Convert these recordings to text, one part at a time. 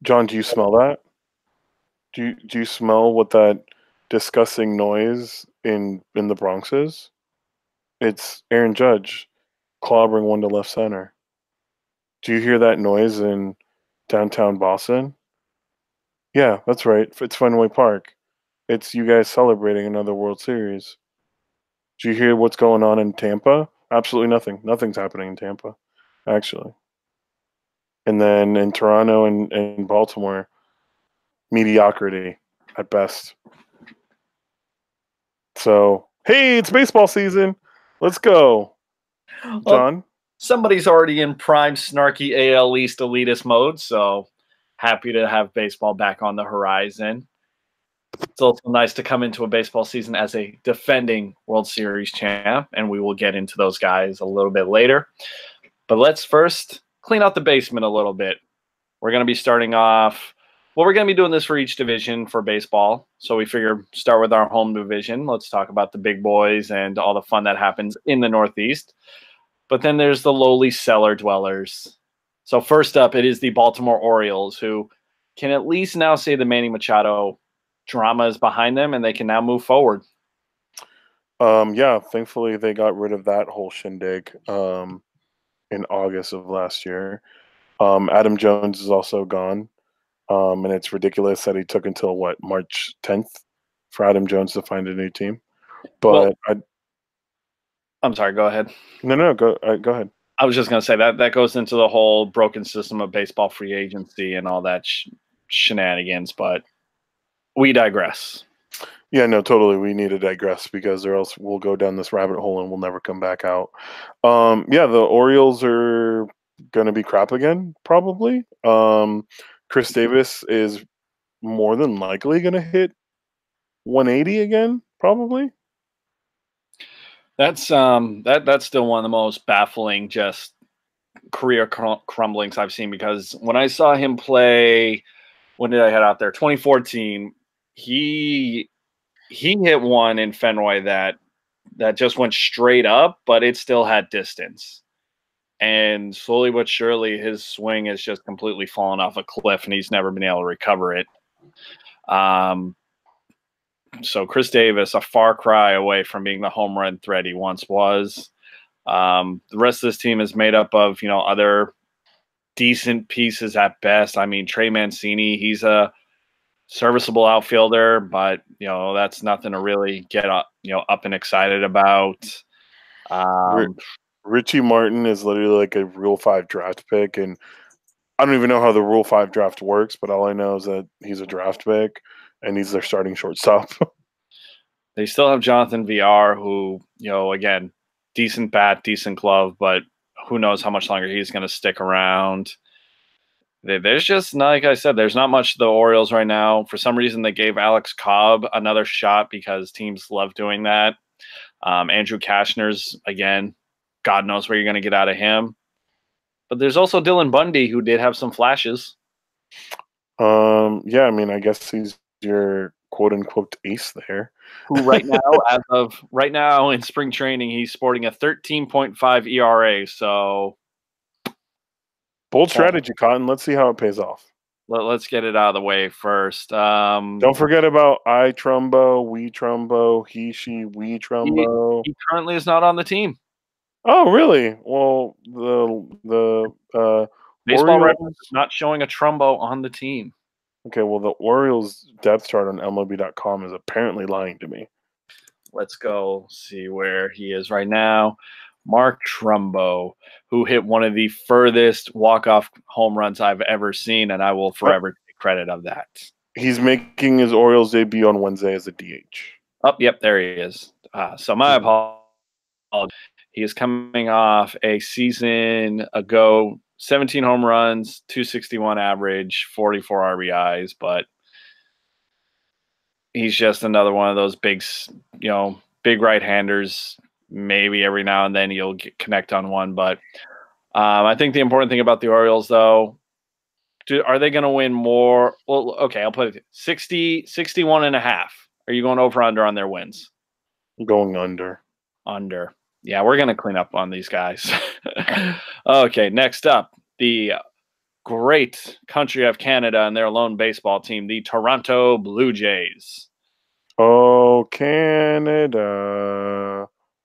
John, do you smell that? Do you smell what that disgusting noise in the Bronx is? It's Aaron Judge clobbering one to left center. Do you hear that noise in downtown Boston? Yeah, that's right. It's Fenway Park. It's you guys celebrating another World Series. Do you hear what's going on in Tampa? Absolutely nothing. Nothing's happening in Tampa, actually. And then in Toronto and Baltimore, mediocrity at best. So, hey, it's baseball season. Let's go. Well, John? somebody's already in prime snarky AL East elitist mode, so happy to have baseball back on the horizon. It's also nice to come into a baseball season as a defending World Series champ, and we will get into those guys a little bit later. But let's first clean out the basement a little bit. We're going to be starting off. Well, we're going to be doing this for each division for baseball. So we figure start with our home division. Let's talk about the big boys and all the fun that happens in the Northeast. But then there's the lowly cellar dwellers. So first up, it is the Baltimore Orioles, who can at least now say the Manny Machado drama is behind them and they can now move forward. Yeah, thankfully they got rid of that whole shindig in August of last year. Adam Jones is also gone. And it's ridiculous that he took until March 10th for Adam Jones to find a new team. But I'm sorry, go ahead. No, go ahead. I was just going to say that goes into the whole broken system of baseball free agency and all that shenanigans, but we digress. Yeah, no, totally. We need to digress because or else we'll go down this rabbit hole and we'll never come back out. Yeah, the Orioles are going to be crap again, probably. Chris Davis is more than likely going to hit 180 again, probably. That's that's still one of the most baffling just career crumblings I've seen, because when I saw him play, when did I head out there? 2014. He hit one in Fenway that just went straight up, but it still had distance. And slowly but surely, his swing has just completely fallen off a cliff, and he's never been able to recover it. So Chris Davis, a far cry away from being the home run threat he once was. The rest of this team is made up of, other decent pieces at best. I mean, Trey Mancini, he's a serviceable outfielder, but, that's nothing to really get up, up and excited about. Richie Martin is literally like a Rule 5 draft pick, and I don't even know how the Rule 5 draft works, but all I know is that he's a draft pick, and he's their starting shortstop. They still have Jonathan VR, who, again, decent bat, decent glove, but who knows how much longer he's going to stick around. There's just, like I said, there's not much to the Orioles right now. For some reason, they gave Alex Cobb another shot because teams love doing that. Andrew Cashner's, again, God knows where you're going to get out of him. But there's also Dylan Bundy, who did have some flashes. Yeah, I mean, I guess he's your quote-unquote ace there. Who right now in spring training, he's sporting a 13.5 ERA. So bold strategy, Cotton. Let's see how it pays off. Let's get it out of the way first. Don't forget about I Trumbo, we Trumbo, he, she, we Trumbo. He currently is not on the team. Oh, really? Well, the Baseball Reference is not showing a Trumbo on the team. Okay, well, the Orioles depth chart on MLB.com is apparently lying to me. Let's go see where he is right now. Mark Trumbo, who hit one of the furthest walk-off home runs I've ever seen, and I will forever take credit of that. He's making his Orioles debut on Wednesday as a DH. Oh, yep, there he is. So my apologies. He is coming off a season ago, 17 home runs, 261 average, 44 RBIs, but he's just another one of those big right-handers. Maybe every now and then you'll connect on one, but I think the important thing about the Orioles, though, are they going to win more? Well, okay, I'll put it 61 and a half. Are you going over under on their wins? I'm going under. Under. Yeah, we're going to clean up on these guys. Okay, next up, the great country of Canada and their lone baseball team, the Toronto Blue Jays. Oh, Canada.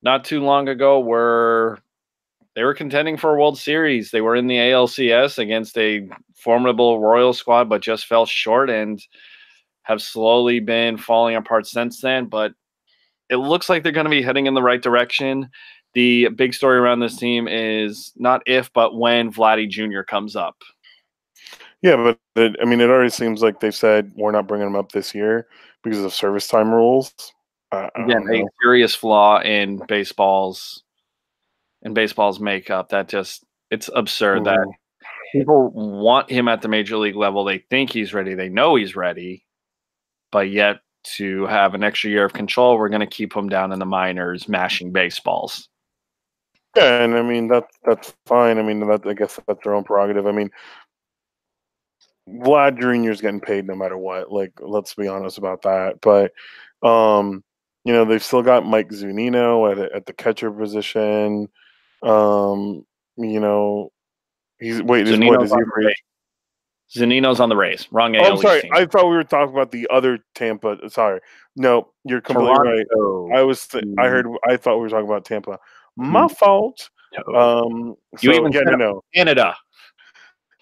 Not too long ago, they were contending for a World Series. They were in the ALCS against a formidable Royal squad, but just fell short and have slowly been falling apart since then. But it looks like they're going to be heading in the right direction. The big story around this team is not if, but when Vladdy Jr. comes up. Yeah, but it already seems like they've said we're not bringing him up this year because of service time rules. I Again, don't a know. serious flaw in baseball's makeup. It's absurd that Mhm. people want him at the major league level. They think he's ready. They know he's ready, but yet to have an extra year of control, we're going to keep him down in the minors, mashing baseballs. Yeah, and that's fine. I guess that's their own prerogative. Vlad Jr.'s getting paid no matter what. Like, let's be honest about that. But, they've still got Mike Zunino at the catcher position. Um, you know, he's wait, is what Zunino's is he on a the free Rays. agent? Zunino's on the Rays. Wrong Oh, I'm AL East sorry. team. I thought we were talking about the other Tampa. Sorry, no, you're completely right. Toronto. I thought we were talking about Tampa. My Mhm. fault. You So even yeah, said no. Canada.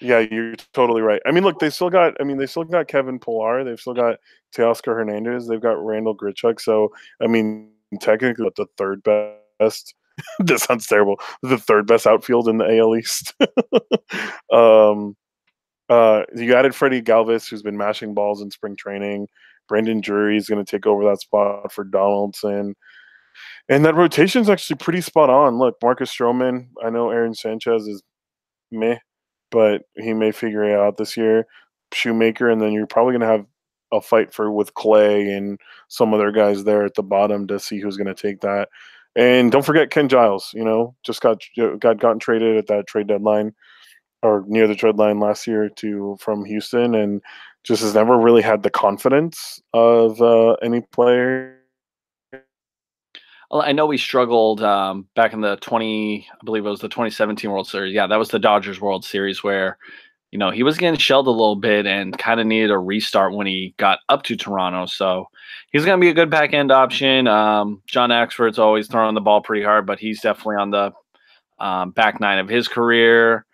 Yeah, you're totally right. Look, they still got Kevin Pillar. They've still got Teoscar Hernandez. They've got Randall Grichuk. So, technically, the third best. This sounds terrible. The third best outfield in the AL East. um, you added Freddie Galvis, who's been mashing balls in spring training. Brandon Drury is going to take over that spot for Donaldson. And that rotation's actually pretty spot on. Look, Marcus Stroman. I know Aaron Sanchez is meh, but he may figure it out this year. Shoemaker, and then you're probably going to have a fight with Clay and some other guys there at the bottom to see who's going to take that. And don't forget Ken Giles. Just gotten traded at that trade deadline or near the trade line last year from Houston, and just has never really had the confidence of any player. Well, I know we struggled back in I believe it was the 2017 World Series. Yeah, that was the Dodgers World Series where, he was getting shelled a little bit and kind of needed a restart when he got up to Toronto. So he's going to be a good back end option. John Axford's always throwing the ball pretty hard, but he's definitely on the back nine of his career.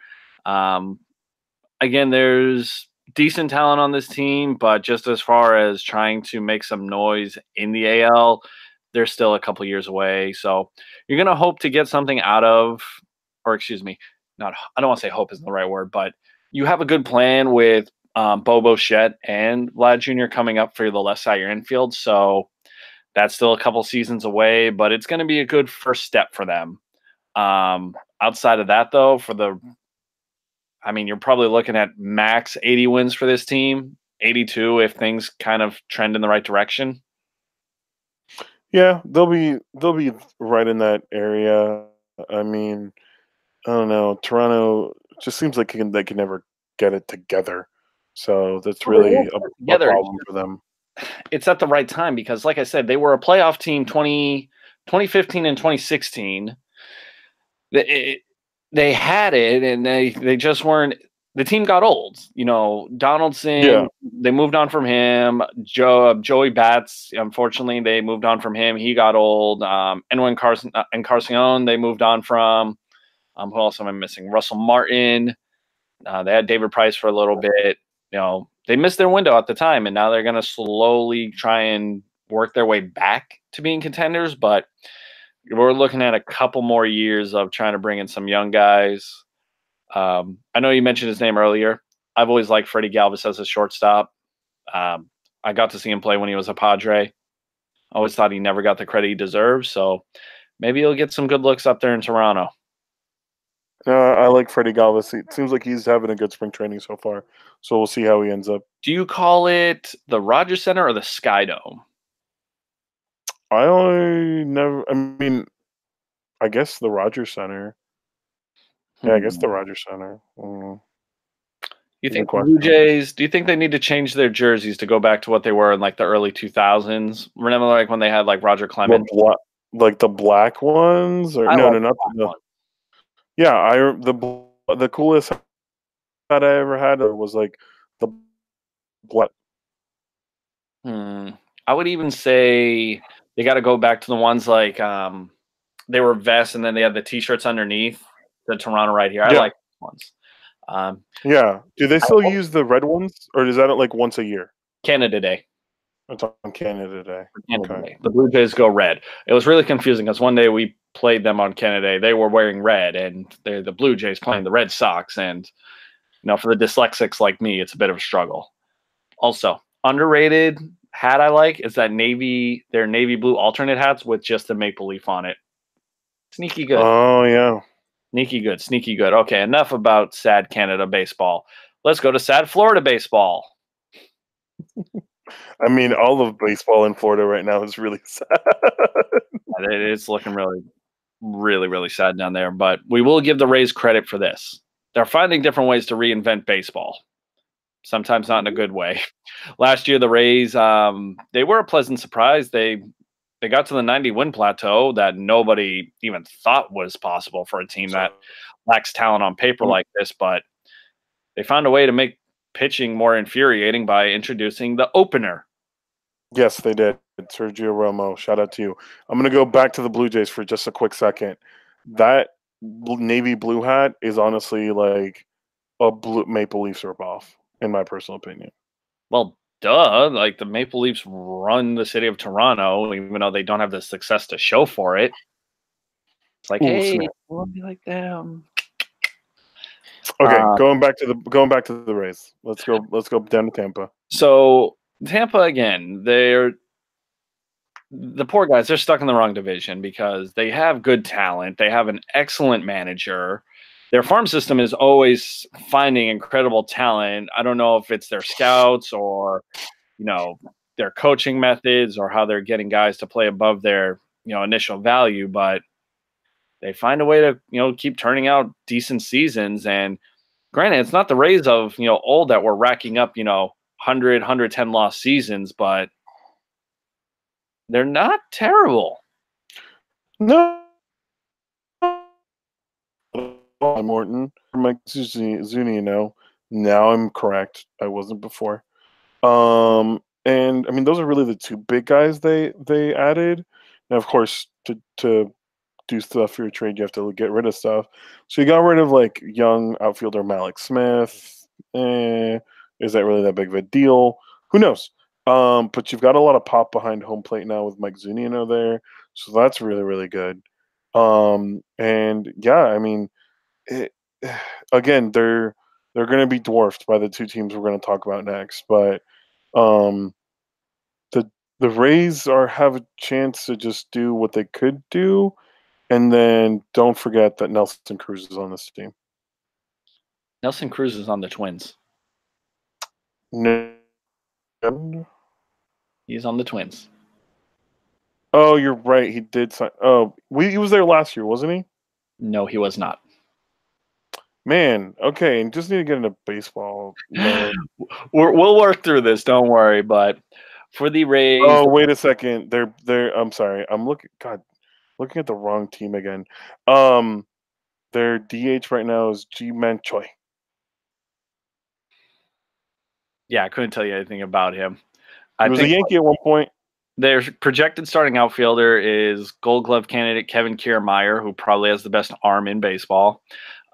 Again, there's decent talent on this team, but just as far as trying to make some noise in the AL, they're still a couple years away. So you're going to hope to get something out of, or excuse me, I don't want to say hope isn't the right word, but you have a good plan with Bobo Shett and Vlad Jr. coming up for the left side of your infield. So that's still a couple seasons away, but it's going to be a good first step for them. Outside of that, though, you're probably looking at max 80 wins for this team, 82 if things kind of trend in the right direction. Yeah, they'll be right in that area. I don't know. Toronto just seems like they can never get it together. So that's Well, they will really put it a together. problem for them. It's at the right time because, like I said, they were a playoff team 2015 and 2016. They had it, and they just weren't. The team got old. Donaldson. Yeah. They moved on from him. Joey Bats. Unfortunately, they moved on from him. He got old. Encarnacion. They moved on from. Who else am I missing? Russell Martin. They had David Price for a little bit. They missed their window at the time, and now they're going to slowly try and work their way back to being contenders. But we're looking at a couple more years of trying to bring in some young guys. I know you mentioned his name earlier. I've always liked Freddie Galvis as a shortstop. I got to see him play when he was a Padre. I always thought he never got the credit he deserves. So maybe he'll get some good looks up there in Toronto. I like Freddie Galvis. It seems like he's having a good spring training so far. So we'll see how he ends up. Do you call it the Rogers Center or the Sky Dome? I guess the Rogers Center. Yeah, I guess the Rogers Center. You think Good the Blue question. Jays, do you think they need to change their jerseys to go back to what they were in like the early 2000s? Remember like when they had like Roger Clemens? Like the black ones, or I no, like no, the not black the. one. Yeah, the coolest I ever had was like the black. I would even say they got to go back to the ones like they were vests and then they had the t-shirts underneath. The Toronto right here. I Yeah, like those ones. Um, yeah. Do they I still hope use the red ones, or is that like once a year? Canada Day. It's on Canada Day. For Canada Okay. Day. The Blue Jays go red. It was really confusing because one day we played them on Canada Day. They were wearing red, and they're the Blue Jays playing the Red Sox. And for the dyslexics like me, it's a bit of a struggle. Also, underrated hat I like is that their navy blue alternate hats with just the maple leaf on it. Sneaky good. Oh yeah. Sneaky good. Sneaky good. Okay, enough about sad Canada baseball. Let's go to sad Florida baseball. I mean, all of baseball in Florida right now is really sad. It's looking really, really, really sad down there. But we will give the Rays credit for this. They're finding different ways to reinvent baseball. Sometimes not in a good way. Last year, the Rays, they were a pleasant surprise. They got to the 90-win plateau that nobody even thought was possible for a team that lacks talent on paper like this. But they found a way to make pitching more infuriating by introducing the opener. Yes, they did. Sergio Romo, shout out to you. I'm going to go back to the Blue Jays for just a quick second. That navy blue hat is honestly like a blue Maple Leafs ripoff, in my personal opinion. Well, duh. Like the Maple Leafs run the city of Toronto, even though they don't have the success to show for it. It's like, Ooh, hey, snap. we'll be like them. Okay, going back to the Rays. Let's go down to Tampa. So Tampa again, the poor guys, they're stuck in the wrong division because they have good talent. They have an excellent manager. Their farm system is always finding incredible talent. I don't know if it's their scouts or, their coaching methods or how they're getting guys to play above their, initial value, but they find a way to, keep turning out decent seasons. And granted, it's not the Rays of, old that were racking up, 110 lost seasons, but they're not terrible. No, Morton, Mike Zunino. Now I'm correct. I wasn't before. And I mean, those are really the two big guys they added. And of course, to do stuff for your trade, you have to get rid of stuff. So you got rid of like young outfielder Malik Smith. Is that really that big of a deal? Who knows? But you've got a lot of pop behind home plate now with Mike Zunino there, so that's really really good. And yeah, I mean, it, again, they're going to be dwarfed by the two teams we're going to talk about next, but um, the Rays have a chance to just do what they could do, and then don't forget that Nelson Cruz is on this team. Nelson Cruz is on the Twins. No. He's on the Twins. Oh, you're right. He did sign. Oh, he was there last year, wasn't he? No, he was not. Man, okay, and just need to get into baseball mode. We'll work through this. Don't worry. But for the Rays, Oh, wait a second. They're. I'm sorry. I'm looking. God, looking at the wrong team again. Their DH right now is Ji-Man Choi. yeah, I couldn't tell you anything about him. He was a Yankee at one point. Their projected starting outfielder is Gold Glove candidate Kevin Kiermaier, who probably has the best arm in baseball.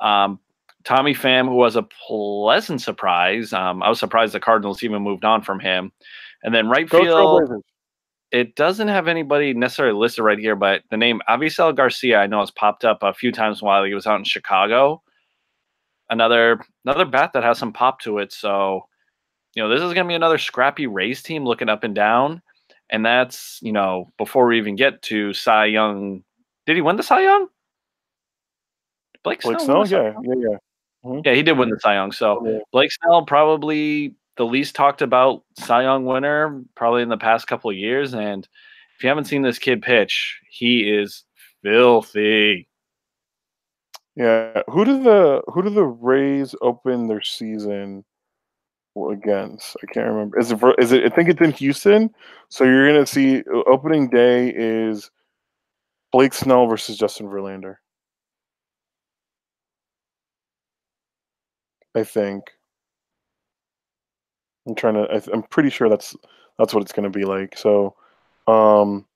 Tommy Pham, who was a pleasant surprise. I was surprised the Cardinals even moved on from him. And then right field, it doesn't have anybody necessarily listed right here, but the name Avisel Garcia I know has popped up a few times while he was out in Chicago. Another bat that has some pop to it. So, this is going to be another scrappy Rays team looking up and down. And that's, before we even get to Cy Young. Did he win the Cy Young? Blake Snell? Yeah. Mm-hmm. Yeah, he did win the Cy Young. So Blake Snell, probably the least talked about Cy Young winner probably in the past couple of years. And if you haven't seen this kid pitch, he is filthy. Yeah. Who do the Rays open their season against? I can't remember. Is it? I think it's in Houston. So you're gonna see opening day is Blake Snell versus Justin Verlander. I think. I'm pretty sure that's what it's gonna be like. So, um,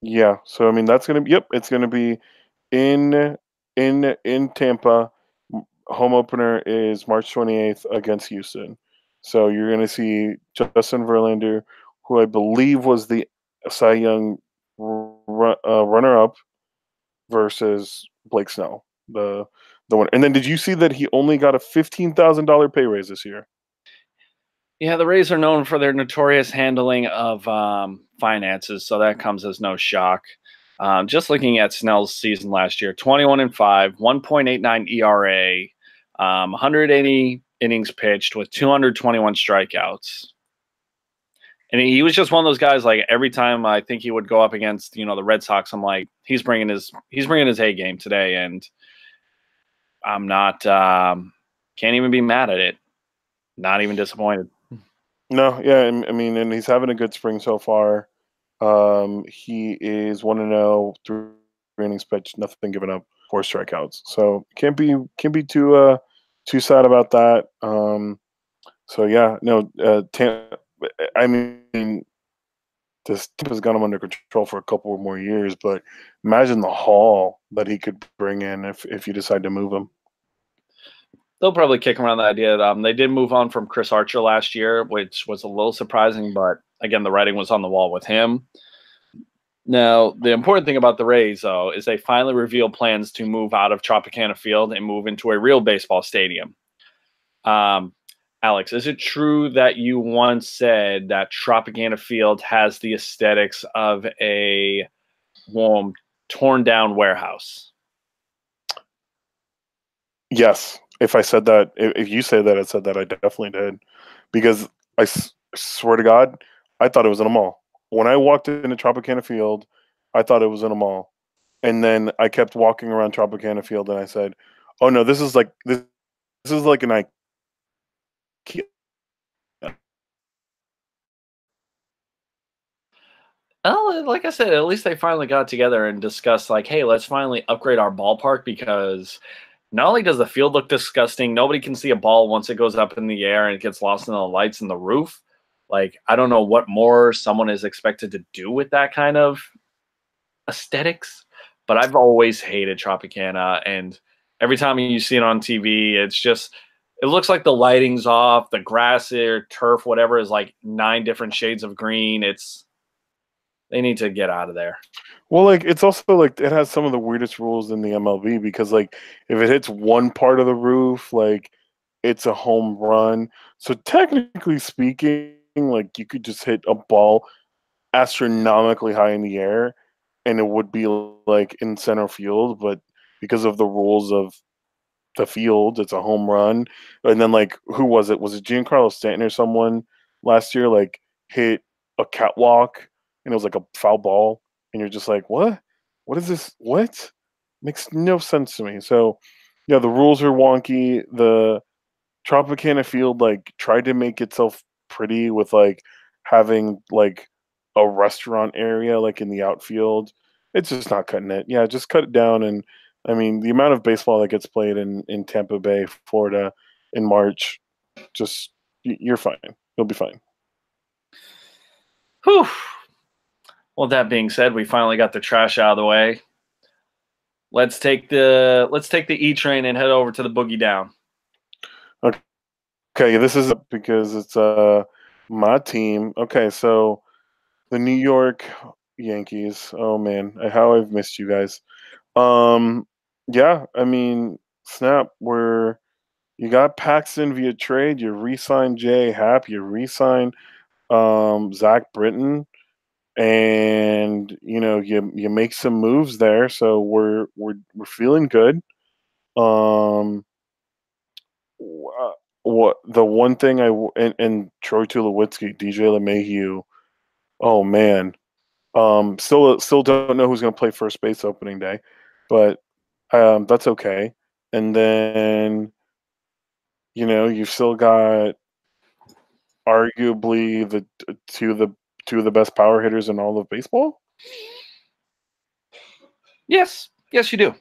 yeah. So I mean, that's gonna be. Yep, it's gonna be in in Tampa. Home opener is March 28th against Houston. So you're gonna see Justin Verlander, who I believe was the Cy Young runner-up, versus Blake Snell, the one. And then did you see that he only got a $15,000 pay raise this year? Yeah, the Rays are known for their notorious handling of finances, so that comes as no shock. Just looking at Snell's season last year, 21-5, 1.89 ERA, 180 innings pitched with 221 strikeouts. And he was just one of those guys. Like every time I think he would go up against the Red Sox, I'm like, he's bringing his A game today, and I'm not can't even be mad at it. Not even disappointed. No, yeah, I mean, and he's having a good spring so far. He is 1-0, 3 innings pitched, nothing given up, 4 strikeouts. So can't be too sad about that. So yeah, no, I mean, this team has got him under control for a couple more years, but imagine the haul that he could bring in if you decide to move him. They'll probably kick around the idea that they did move on from Chris Archer last year, which was a little surprising, but again, the writing was on the wall with him. Now, the important thing about the Rays, though, is they finally revealed plans to move out of Tropicana Field and move into a real baseball stadium. Alex, is it true that you once said that Tropicana Field has the aesthetics of a torn down warehouse? Yes, if I said that, if you say that I said that, I definitely did, because swear to God, I thought it was in a mall. When I walked into Tropicana Field, I thought it was in a mall, and then I kept walking around Tropicana Field, and I said, "Oh no, this is like an IKEA." Oh, like I said, at least they finally got together and discussed, like, hey, let's finally upgrade our ballpark because not only does the field look disgusting, nobody can see a ball once it goes up in the air and it gets lost in the lights in the roof. Like, I don't know what more someone is expected to do with that kind of aesthetics, but I've always hated Tropicana. And every time you see it on TV, it looks like the lighting's off, the grass or turf, whatever, is like 9 different shades of green. They need to get out of there. Well, like it's also like it has some of the weirdest rules in the MLB because like if it hits one part of the roof, like it's a home run. So technically speaking, like you could just hit a ball astronomically high in the air and it would be like in center field, but because of the rules of the field, it's a home run. And then like who was it? Was it Giancarlo Stanton or someone last year like hit a catwalk and it was like a foul ball and you're just like, "What? What is this? What?" Makes no sense to me. So, yeah, the rules are wonky. The Tropicana Field like tried to make itself pretty with like having like a restaurant area like in the outfield. It's just not cutting it. Yeah, just cut it down. And I mean the amount of baseball that gets played in Tampa Bay, Florida in March, just you're fine. You'll be fine. Whew. Well, that being said, we finally got the trash out of the way. Let's take the E train and head over to the boogie down. Okay, this is because it's my team. Okay, so the New York Yankees. Oh man, how I've missed you guys. Um, yeah, I mean, snap. Where you got Paxton via trade, you re-signed Jay Happ, you re-signed Zach Britton, and you make some moves there. So we're feeling good. Um, what the one thing and Troy Tulowitzki, DJ LeMahieu. Oh man, still don't know who's going to play first base opening day, but that's okay. And then you've still got arguably the two of the best power hitters in all of baseball. Yes, you do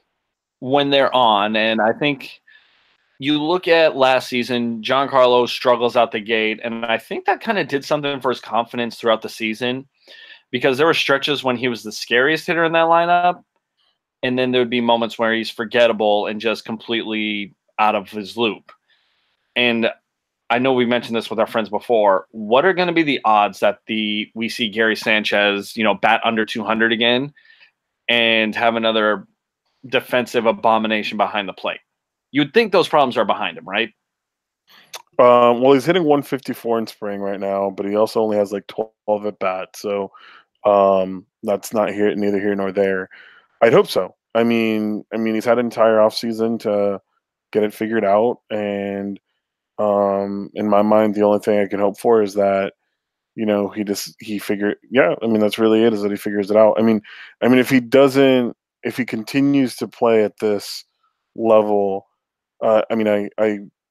when they're on, and I think you look at last season, Giancarlo struggles out the gate, and I think that kind of did something for his confidence throughout the season because there were stretches when he was the scariest hitter in that lineup, and then there would be moments where he's forgettable and just completely out of his loop. And I know we mentioned this with our friends before. What are going to be the odds that we see Gary Sanchez, bat under 200 again and have another defensive abomination behind the plate? You'd think those problems are behind him, right? Well, he's hitting 154 in spring right now, but he also only has like 12 at bats. So that's neither here nor there. I'd hope so. He's had an entire offseason to get it figured out, and in my mind, the only thing I can hope for is that he figured. Yeah, that's really it. Is that he figures it out. If he continues to play at this level, I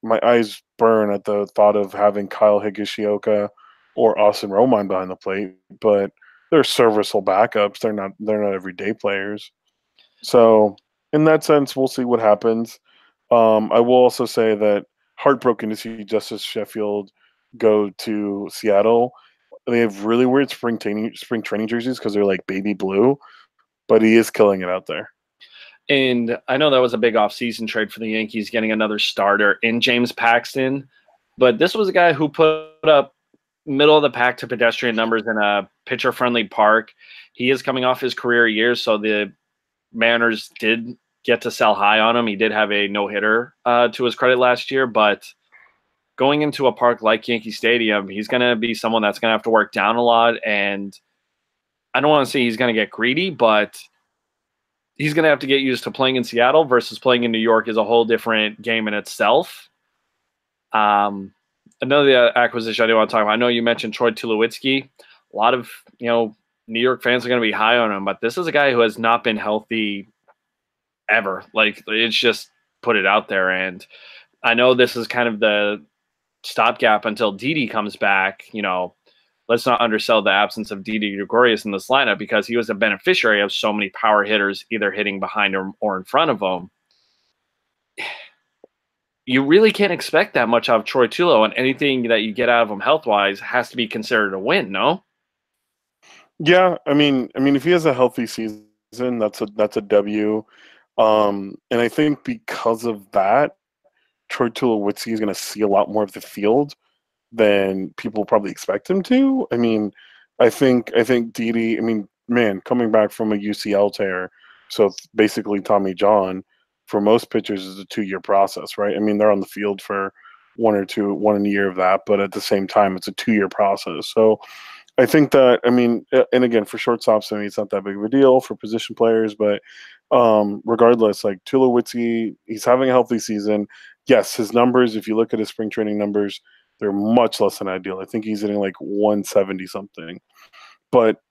my eyes burn at the thought of having Kyle Higashioka or Austin Romine behind the plate, but they're serviceable backups. They're not everyday players. So in that sense, we'll see what happens. I will also say that heartbroken to see Justice Sheffield go to Seattle. They have really weird spring training jerseys because they're like baby blue, but he is killing it out there. And I know that was a big offseason trade for the Yankees, getting another starter in James Paxton. But this was a guy who put up middle of the pack to pedestrian numbers in a pitcher-friendly park. He is coming off his career year, so the Mariners did get to sell high on him. He did have a no-hitter to his credit last year, but going into a park like Yankee Stadium, he's going to be someone that's going to have to work down a lot. And I don't want to say he's going to get greedy, but he's going to have to get used to playing in Seattle versus playing in New York is a whole different game in itself. Another acquisition I do want to talk about, I know you mentioned Troy Tulowitzki. A lot of, New York fans are going to be high on him, but this is a guy who has not been healthy ever. Like, it's just put it out there. And I know this is kind of the stopgap until Didi comes back. Let's not undersell the absence of Didi Gregorius in this lineup because he was a beneficiary of so many power hitters either hitting behind him or in front of him. You really can't expect that much out of Troy Tulo, and anything that you get out of him health-wise has to be considered a win, no? Yeah, if he has a healthy season, that's a W. And I think because of that, Troy Tulowitzki is going to see a lot more of the field than people probably expect him to. I think Didi. Coming back from a UCL tear, so basically Tommy John, for most pitchers is a 2-year process, right? They're on the field for 1 a year of that, but at the same time, it's a 2-year process. So I think that, and again, for shortstops, it's not that big of a deal for position players, but regardless, like Tulowitzki, he's having a healthy season. Yes, his numbers, if you look at his spring training numbers, they're much less than ideal. I think he's hitting like 170 something. But,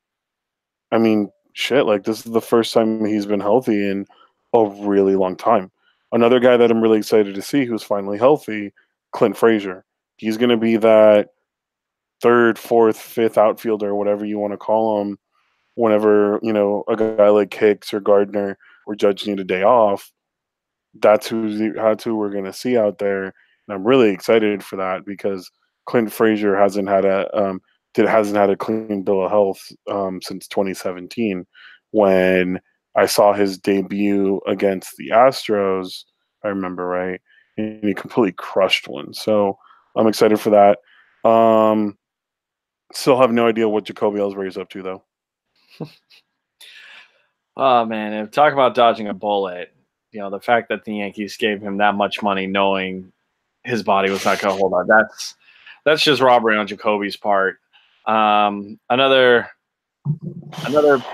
like this is the first time he's been healthy in a really long time. Another guy that I'm really excited to see who's finally healthy, Clint Frazier. He's going to be that third, fourth, fifth outfielder, whatever you want to call him, whenever, a guy like Hicks or Gardner or Judge need a day off. That's who we're going to see out there. And I'm really excited for that because Clint Frazier hasn't had a clean bill of health since 2017 when I saw his debut against the Astros. I remember, right? And he completely crushed one. So I'm excited for that. Still have no idea what Jacoby Ellsbury is up to, though. Oh, man. If talk about dodging a bullet, the fact that the Yankees gave him that much money knowing his body was not going to hold on, that's just robbery on Jacoby's part. Another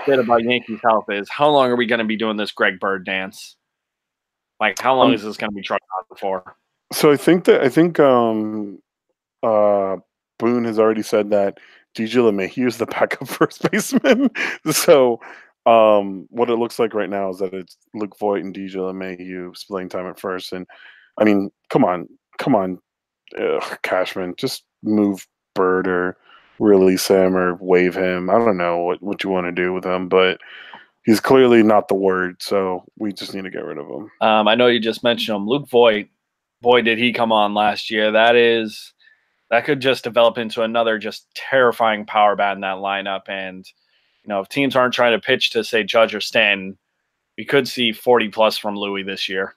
bit about Yankees health is how long are we going to be doing this Greg Bird dance? Like, how long is this going to be trucked on for? So I think Boone has already said that DJ LeMahieu is the backup first baseman. So what it looks like right now is that it's Luke Voigt and DJ LeMahieu splitting time at first. And come on, Cashman, just move Bird or release him or waive him. I don't know what you want to do with him, but he's clearly not the word, so we just need to get rid of him. I know you just mentioned him. Luke Voigt boy, did he come on last year. That could just develop into another just terrifying power bat in that lineup. And, if teams aren't trying to pitch to, say, Judge or Stanton, we could see 40 plus from Louis this year.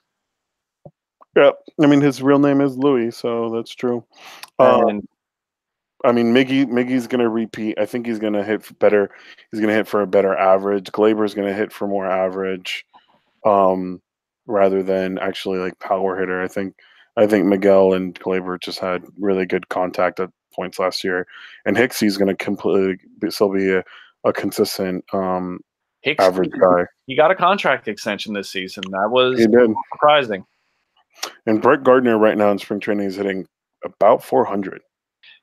Yeah, I mean his real name is Louis, so that's true. And I mean Miggy's gonna repeat. I think he's gonna hit better. He's gonna hit for a better average. Glaber's gonna hit for more average, rather than actually like power hitter. I think Miguel and Glaber just had really good contact at points last year, and Hicksey's gonna still be a consistent Hicks, average guy. he got a contract extension this season. That was He did. surprising. And Brett Gardner right now in spring training is hitting about 400.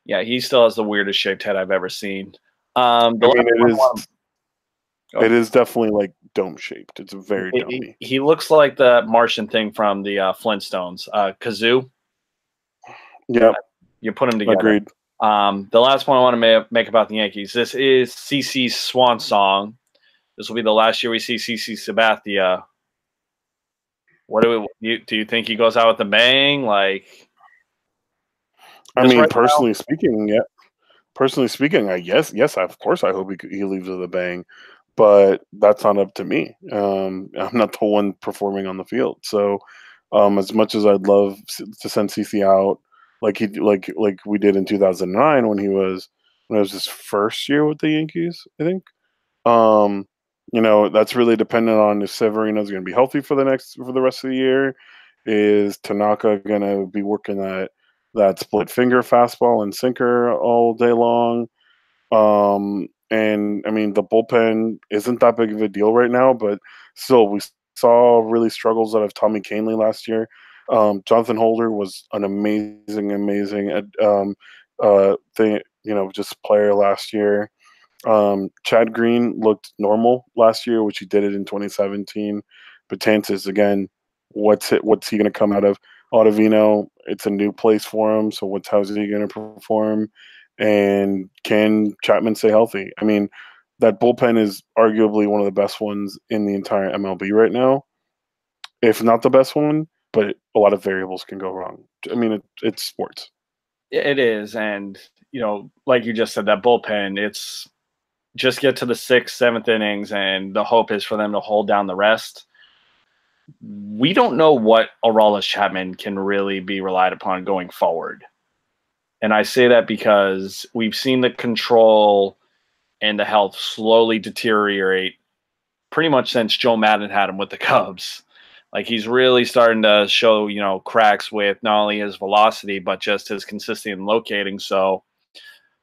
Yeah, he still has the weirdest shaped head I've ever seen. I mean, it is definitely like dome shaped. It's very domey. He looks like the Martian thing from the Flintstones. Kazoo. Yeah, you put them together. agreed. The last point I want to make about the Yankees. This is CC's swan song. This will be the last year we see CC Sabathia. What do you think he goes out with a bang? Like, I mean, personally speaking, yeah. Personally speaking, I guess yes. Of course, I hope he leaves with a bang, but that's not up to me. I'm not the one performing on the field. So, as much as I'd love to send CC out, like we did in 2009 when it was his first year with the Yankees, I think. Um, that's really dependent on if Severino's going to be healthy for the rest of the year. Is Tanaka going to be working that split finger fastball and sinker all day long? And I mean, the bullpen isn't that big of a deal right now, but still, we saw really struggles out of Tommy Kahnle last year. Jonathan Holder was an amazing thing, just player last year. Chad Green looked normal last year, which he did it in 2017. Betances, again, what's he going to come out of? Ottavino, it's a new place for him, so how's he going to perform? And can Chapman stay healthy? I mean, that bullpen is arguably one of the best ones in the entire MLB right now, if not the best one. But a lot of variables can go wrong. I mean, it's sports. It is, and like you just said, that bullpen, it's just get to the 6th, 7th innings, and the hope is for them to hold down the rest. We don't know what Aroldis Chapman can really be relied upon going forward. And I say that because we've seen the control and the health slowly deteriorate pretty much since Joe Madden had him with the Cubs. Like, he's really starting to show, cracks with not only his velocity, but just his consistency in locating. So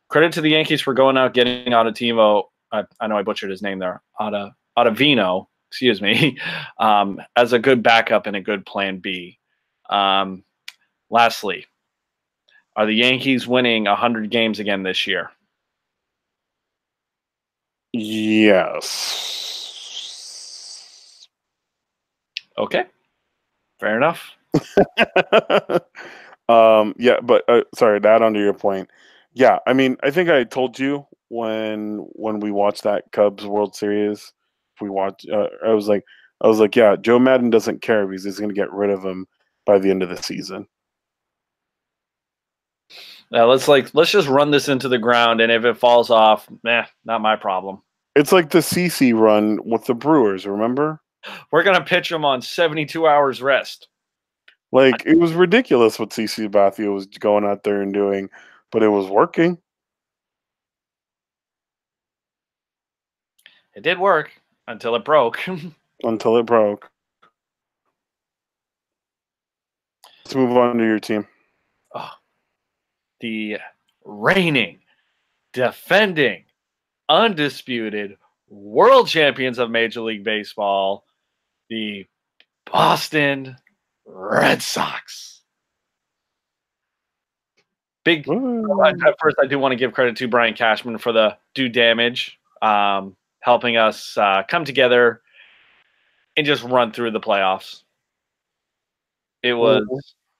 credit to the Yankees for going out, getting Ottavino. I know I butchered his name there. Ottavino, excuse me, as a good backup and a good plan B. Lastly, are the Yankees winning 100 games again this year? Yes. Okay. Fair enough. Yeah, but sorry, to add on to your point. Yeah, I mean, I think I told you when we watched that Cubs World Series, we watched. I was like, yeah, Joe Madden doesn't care because he's going to get rid of him by the end of the season. Now let's just run this into the ground, and if it falls off, not my problem. It's like the CC run with the Brewers. Remember? We're gonna pitch them on 72 hours rest. Like, it was ridiculous what CC Sabathia was going out there and doing, but it was working. It did work until it broke. Until it broke. Let's move on to your team. Oh, the reigning, defending, undisputed world champions of Major League Baseball, the Boston Red Sox. At first, I do want to give credit to Brian Cashman for the do damage, helping us come together and just run through the playoffs.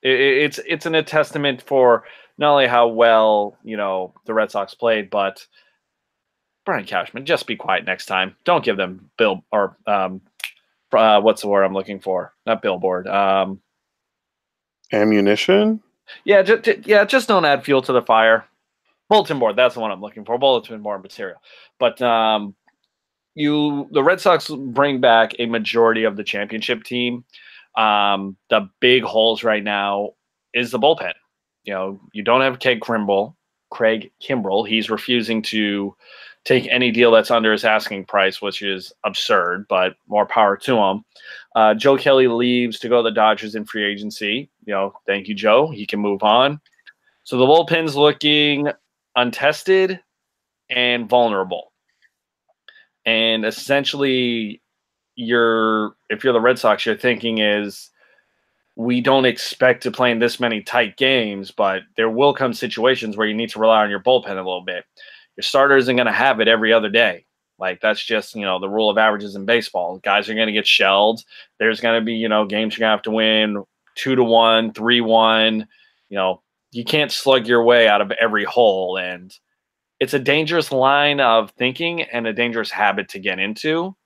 It's a testament for not only how well the Red Sox played, but Brian Cashman, just be quiet next time. Don't give them what's the word I'm looking for? Not billboard. Ammunition? Yeah, just don't add fuel to the fire. Bulletin board, that's the one I'm looking for. Bulletin board material. But the Red Sox bring back a majority of the championship team. The big holes right now is the bullpen. You don't have Craig Kimbrell. He's refusing to take any deal that's under his asking price, which is absurd, but more power to him. Joe Kelly leaves to go to the Dodgers in free agency. Thank you, Joe. He can move on. So the bullpen's looking untested and vulnerable. And essentially, if you're the Red Sox, your thinking is, we don't expect to play in this many tight games, but there will come situations where you need to rely on your bullpen a little bit. Your starter isn't going to have it every other day. Like, that's just, the rule of averages in baseball. Guys are going to get shelled. There's going to be, games you're going to have to win 2-1, 3-1. You can't slug your way out of every hole. And it's a dangerous line of thinking and a dangerous habit to get into.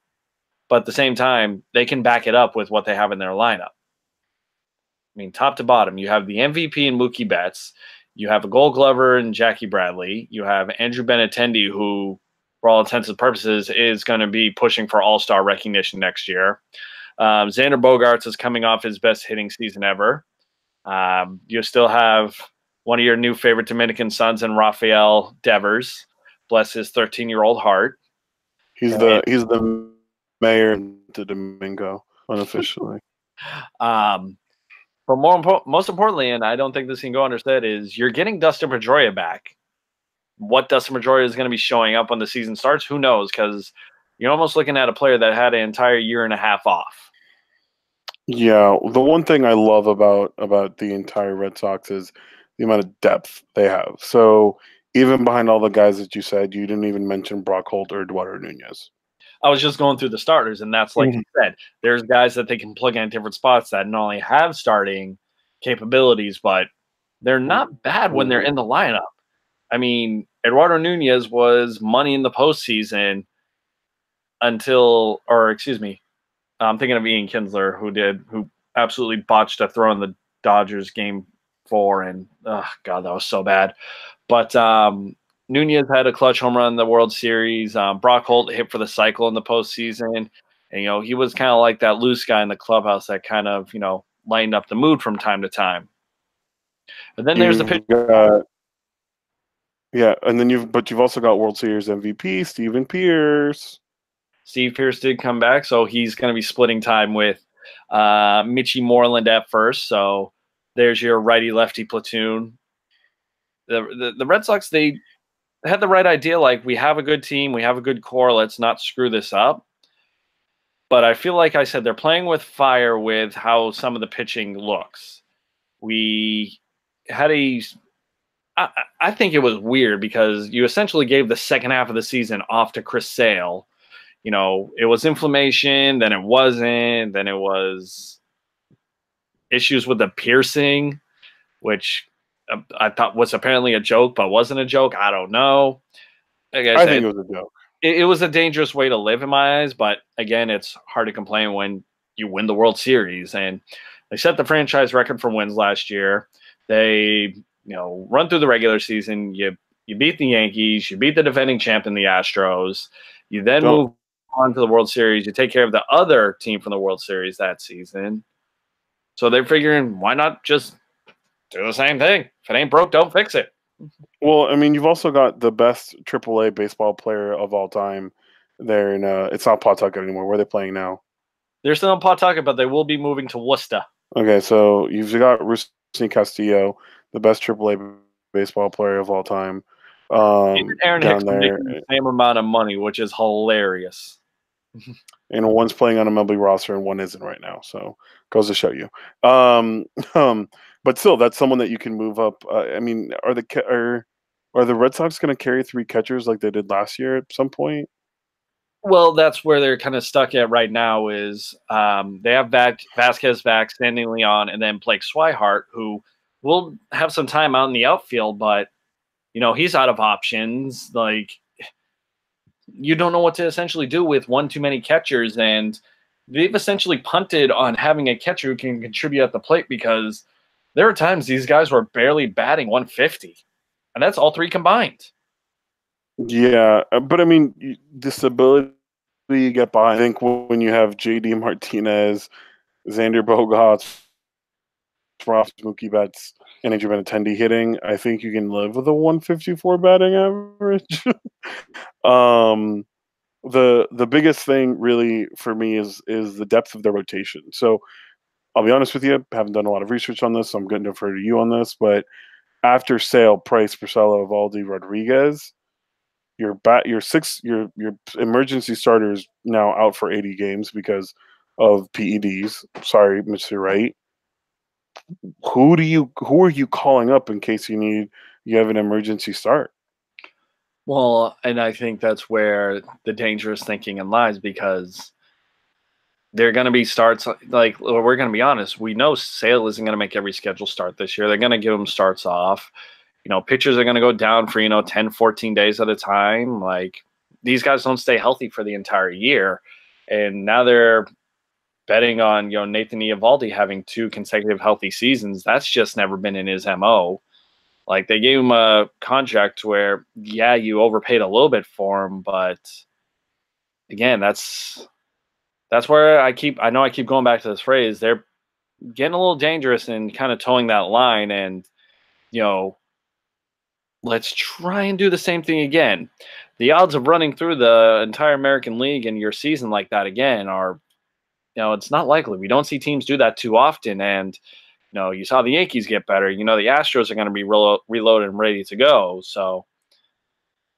But at the same time, they can back it up with what they have in their lineup. I mean, top to bottom, you have the MVP in Mookie Betts. You have a Gold Glover in Jackie Bradley. You have Andrew Benintendi, who, for all intents and purposes, is going to be pushing for all-star recognition next year. Xander Bogaerts is coming off his best hitting season ever. You still have one of your new favorite Dominican sons in Rafael Devers. Bless his 13-year-old heart. He's the mayor to Domingo, unofficially. But most importantly, and I don't think this can go understood, is you're getting Dustin Pedroia back. What Dustin Pedroia is going to be showing up when the season starts, who knows? Because you're almost looking at a player that had an entire year and a half off. Yeah, the one thing I love about the entire Red Sox is the amount of depth they have. So even behind all the guys that you said, you didn't even mention Brock Holt or Eduardo Nunez. I was just going through the starters, and that's like you said, there's guys that they can plug in different spots that not only have starting capabilities, but they're not bad when they're in the lineup. I mean, Eduardo Nunez was money in the postseason I'm thinking of Ian Kinsler, who absolutely botched a throw in the Dodgers game 4, and oh god, that was so bad. But Nunez had a clutch home run in the World Series. Brock Holt hit for the cycle in the postseason. And, he was kind of like that loose guy in the clubhouse that kind of, lightened up the mood from time to time. But then there's the pitch. Yeah, and then you've also got World Series MVP, Steven Pearce. Steve Pearce did come back, so he's going to be splitting time with Mitchie Moreland at first. So there's your righty-lefty platoon. The Red Sox, they had the right idea. Like, we have a good team, we have a good core. Let's not screw this up. But I feel like I said they're playing with fire with how some of the pitching looks. We had I think it was weird because you essentially gave the second half of the season off to Chris Sale. It was inflammation, then it wasn't, then it was issues with the piercing, which I thought was apparently a joke, but wasn't a joke. I don't know. Like I think it was a joke. It was a dangerous way to live in my eyes, but again, it's hard to complain when you win the World Series. And they set the franchise record for wins last year. They, run through the regular season. You beat the Yankees. You beat the defending champ in the Astros. You then move on to the World Series. You take care of the other team from the World Series that season. So they're figuring, why not just do the same thing? If it ain't broke, don't fix it. Well, I mean, you've also got the best AAA baseball player of all time there in it's not Pawtucket anymore. Where are they playing now? They're still in Pawtucket, but they will be moving to Worcester. Okay, so you've got Rusney Castillo, the best AAA baseball player of all time. Aaron Hicks making the same amount of money, which is hilarious. And one's playing on a MLB roster and one isn't right now. So goes to show you. But still, that's someone that you can move up. I mean, are the Red Sox going to carry 3 catchers like they did last year at some point? Well, that's where they're kind of stuck at right now is they have Vasquez back, Sandy Leon, and then Blake Swihart, who will have some time out in the outfield, but, he's out of options. Like, you don't know what to essentially do with one too many catchers, and they've essentially punted on having a catcher who can contribute at the plate because There are times these guys were barely batting 150, and that's all three combined. Yeah, but I mean, the stability you get by. I think when you have JD Martinez, Xander Bogaerts, Ross, Mookie Betts, and Andrew Benintendi hitting, I think you can live with a 154 batting average. um, the biggest thing really for me is the depth of their rotation. So I'll be honest with you, haven't done a lot of research on this, so I'm going to defer to you on this. But after Sale, Price, Porcello, Evaldi, Rodriguez, your emergency starters now out for 80 games because of PEDs. Sorry, Mr. Wright. Who are you calling up in case you have an emergency start? Well, and I think that's where the dangerous thinking lies, because they're going to be starts like, well, we're going to be honest. We know Sale isn't going to make every scheduled start this year. They're going to give them starts off. Pitchers are going to go down for, 10, 14 days at a time. Like, these guys don't stay healthy for the entire year. And now they're betting on, Nathan Eovaldi having 2 consecutive healthy seasons. That's just never been in his MO. Like, they gave him a contract where, yeah, you overpaid a little bit for him, but again, that's where I know I keep going back to this phrase. They're getting a little dangerous and kind of towing that line, and let's try and do the same thing again. The odds of running through the entire American League in your season like that again are, it's not likely. We don't see teams do that too often, and you saw the Yankees get better. The Astros are going to be reloaded and ready to go. So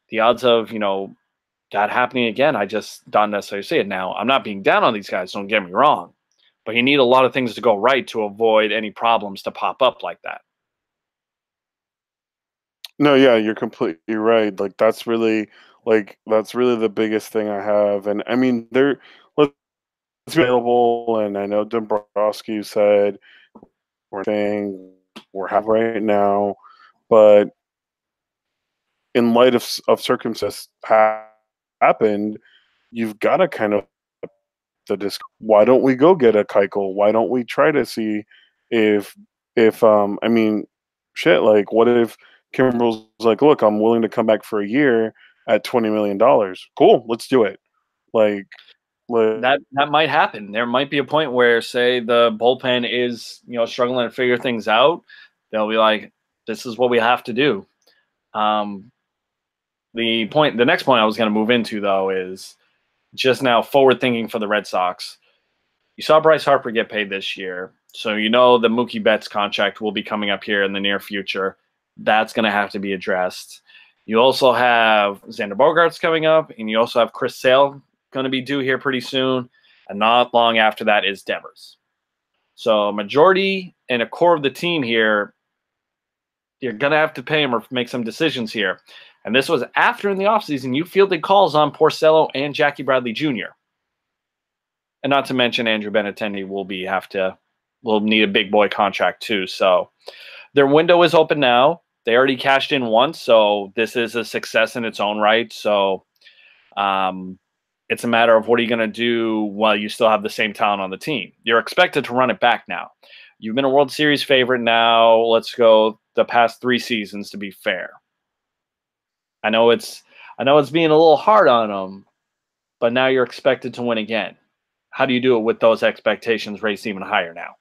the odds of that happening again, I just don't necessarily see it. Now, I'm not being down on these guys, don't get me wrong, but you need a lot of things to go right to avoid any problems to pop up like that. No, yeah, you're completely right. That's really the biggest thing I have. And I mean, they're let's be available. And I know Dombrowski said we're having right now, but in light of circumstances happened, you've got to kind of why don't we go get a Keuchel? Why don't we try to see if I mean, shit, like what if Kimbrel's like, look, I'm willing to come back for a year at $20 million. Cool, let's do it. Like, that might happen. There might be a point where, say, the bullpen is struggling to figure things out. They'll be like, this is what we have to do. The next point I was going to move into, though, is just now forward thinking for the Red Sox. You saw Bryce Harper get paid this year, so the Mookie Betts contract will be coming up here in the near future. That's going to have to be addressed. You also have Xander Bogaerts coming up, and you also have Chris Sale going to be due here pretty soon, and not long after that is Devers. So a majority and a core of the team here, you're going to have to pay him or make some decisions here. And this was after, in the offseason, you fielded calls on Porcello and Jackie Bradley Jr. And not to mention Andrew Benintendi will need a big boy contract too. So their window is open now. They already cashed in once, so this is a success in its own right. So it's a matter of what are you going to do while you still have the same talent on the team. You're expected to run it back now. You've been a World Series favorite now. Let's go the past 3 seasons, to be fair. I know it's being a little hard on them, but now you're expected to win again. How do you do it with those expectations raised even higher now?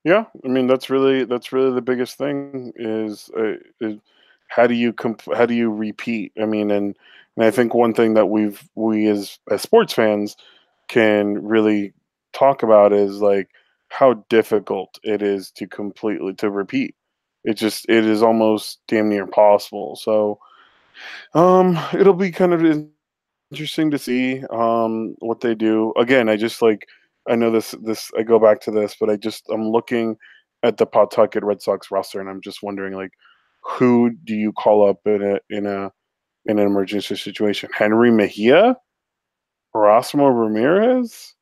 Yeah, I mean that's really the biggest thing is how do you repeat? I mean, and I think one thing that we as sports fans can really talk about is like how difficult it is to completely to repeat. It is almost damn near impossible. So it'll be kind of interesting to see what they do. Again, I know this I go back to this, but I'm looking at the Pawtucket Red Sox roster and I'm just wondering like who do you call up in an emergency situation? Henry Mejia? Erasmo Ramirez?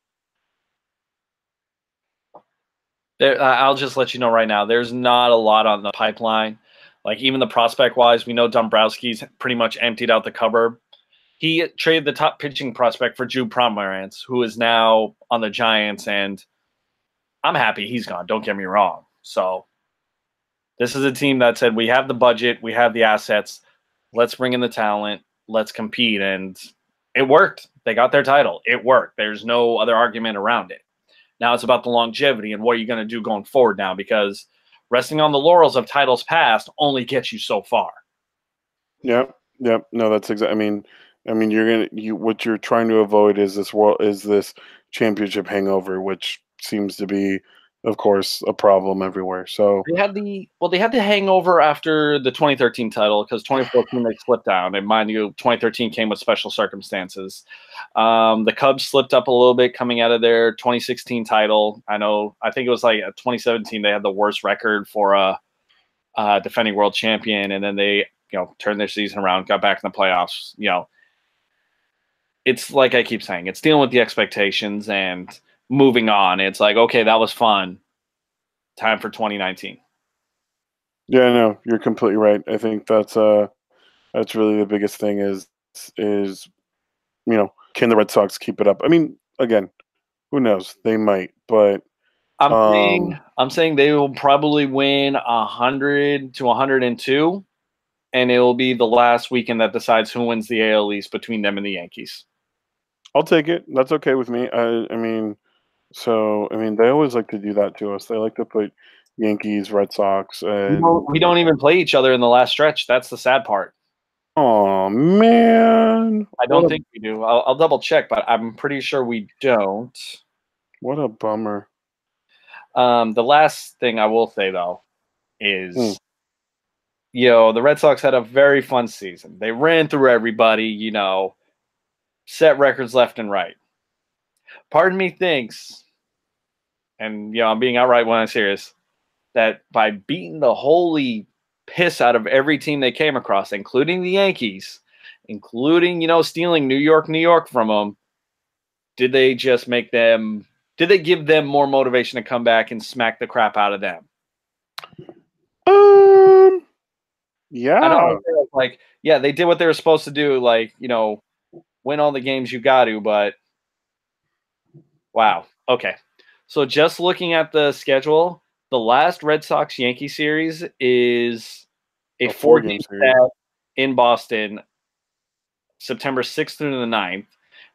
I'll just let you know right now, there's not a lot on the pipeline. Like, even the prospect-wise, we know Dombrowski's pretty much emptied out the cupboard. He traded the top pitching prospect for Jude Pomerantz, who is now on the Giants, and I'm happy he's gone. Don't get me wrong. So this is a team that said, we have the budget, we have the assets, let's bring in the talent, let's compete. And it worked. They got their title. It worked. There's no other argument around it. Now it's about the longevity and what are you going to do going forward now, because resting on the laurels of titles past only gets you so far. Yep. No, that's exactly. I mean, what you're trying to avoid is this championship hangover, which seems to be, of course, a problem everywhere. So They had the hangover after the 2013 title, because 2014 they slipped down. And mind you, 2013 came with special circumstances. The Cubs slipped up a little bit coming out of their 2016 title. I think it was like 2017 they had the worst record for a defending world champion, and then they turned their season around, got back in the playoffs. It's like I keep saying, it's dealing with the expectations and moving on. It's like, okay, that was fun. Time for 2019. yeah, no, you're completely right. I think that's really the biggest thing is can the Red Sox keep it up? I mean, again, who knows? They might, but I'm saying they will probably win 100 to 102, and it will be the last weekend that decides who wins the AL East between them and the Yankees. I'll take it. That's okay with me. They always like to do that to us. They like to put Yankees, Red Sox, and We don't even play each other in the last stretch. That's the sad part. oh man, I don't think we do. I'll double check, but I'm pretty sure we don't. What a bummer. The last thing I will say though is, the Red Sox had a very fun season. They ran through everybody, set records left and right. Part of me thinks, and I'm being outright when I'm serious, that by beating the holy piss out of every team they came across, including the Yankees, including stealing New York from them, did they give them more motivation to come back and smack the crap out of them? Yeah. I know, like, yeah, they did what they were supposed to do, like, win all the games you got to, but wow. Okay. So just looking at the schedule, the last Red Sox Yankee series is a 4-game set in Boston, September 6th through the 9th.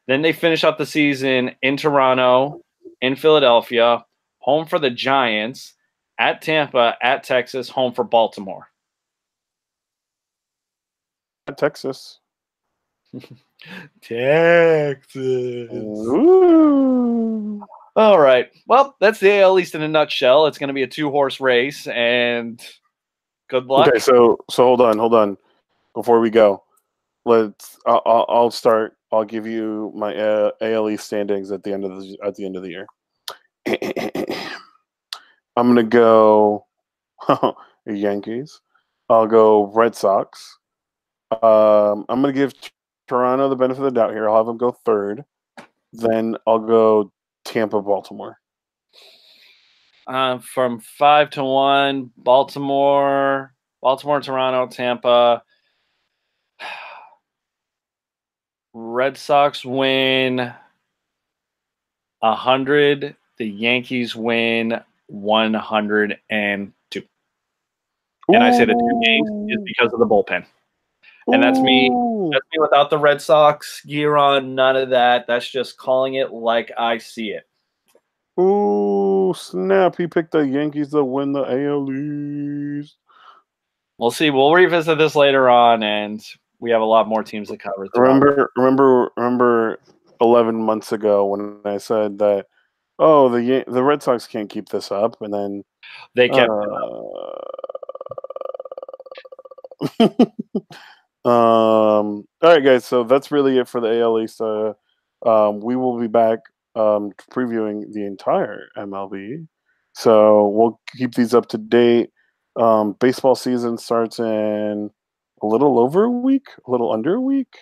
Then they finish up the season in Toronto, in Philadelphia, home for the Giants, at Tampa, at Texas, home for Baltimore. Texas. Ooh. All right. Well, that's the AL East in a nutshell. It's going to be a 2-horse race, and good luck. Okay, so hold on. Before we go, I'll start. I'll give you my AL East standings at the end of the year. I'm gonna go Yankees. I'll go Red Sox. I'm gonna give Toronto the benefit of the doubt here. I'll have them go third. Then I'll go Tampa, Baltimore. From 5-1, Baltimore, Toronto, Tampa. Red Sox win 100. The Yankees win 102. And I say the 2 games is because of the bullpen. And that's me. That's me without the Red Sox gear on. None of that. That's just calling it like I see it. Ooh, snap. He picked the Yankees to win the AL East. We'll see. We'll revisit this later on, and we have a lot more teams to cover. Remember 11 months ago when I said that, the Red Sox can't keep this up, and then they kept all right, guys, so that's really it for the AL East. We will be back previewing the entire MLB, so we'll keep these up to date. Baseball season starts in a little over a week, a little under a week.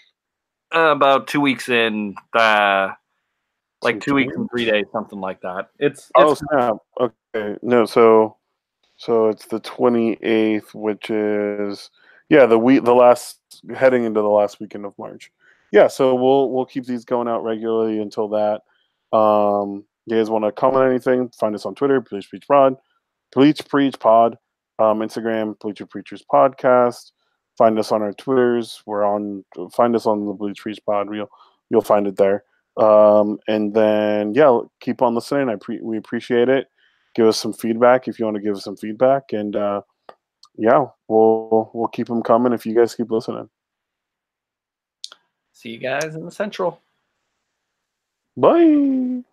About 2 weeks in, like 2 weeks and 3 days, something like that. It's snap. Okay, no, so it's the 28th, which is the last, heading into the last weekend of March. Yeah, so we'll keep these going out regularly until that. You guys want to comment on anything? Find us on Twitter, Please Speech Prod. Bleach Preach Pod, Instagram, Bleacher Preachers Podcast. Find us on our Twitters. Find us on the Bleach Preach Pod. You'll find it there. And then keep on listening. We appreciate it. Give us some feedback if you want to give us some feedback, and we'll keep them coming if you guys keep listening. See you guys in the Central. Bye.